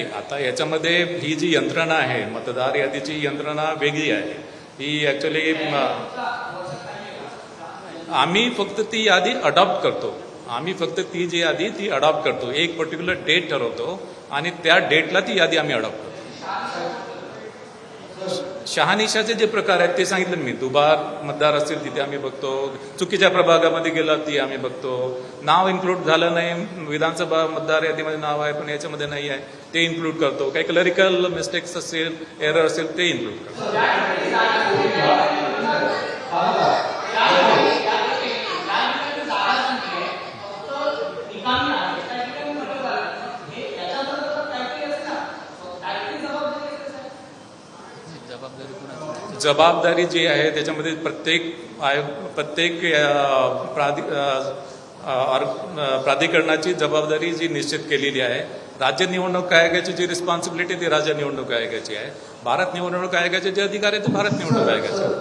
नाही, आता याच्यामध्ये ही जी यंत्रणा आहे, मतदार यादीची यंत्रणा वेगळी आहे. ही ॲक्च्युली आम्ही फक्त ती यादी अडॉप्ट करतो. आम्ही फक्त ती जी यादी ती अडॉप्ट करतो. एक पर्टिक्युलर डेट ठरवतो आणि त्या डेटला ती यादी आम्ही अडॉप्ट करतो. शहानिशाचे जे प्रकार आहेत ते सांगितलं मी. दुबार मतदार असतील तिथे आम्ही बघतो, चुकीच्या प्रभागामध्ये गेला ती आम्ही बघतो, नाव इन्क्लूड झालं नाही, विधानसभा मतदार यादीमध्ये नाव आहे पण याच्यामध्ये नाही आहे ते इन्क्लूड करतो, काही क्लरिकल मिस्टेक्स असेल, एरर असेल ते इन्क्लूड करतो. जबाबदारी जी आहे त्याच्यामध्ये प्रत्येक प्राधिकरणाची जबाबदारी जी निश्चित केलेली आहे. राज्य निवडणूक आयोगाची जी रिस्पॉन्सिबिलिटी ती राज्य निवडणूक आयोगाची आहे. भारत निवडणूक आयोगाचे जे अधिकार आहेत ते भारत निवडणूक आयोगाचे.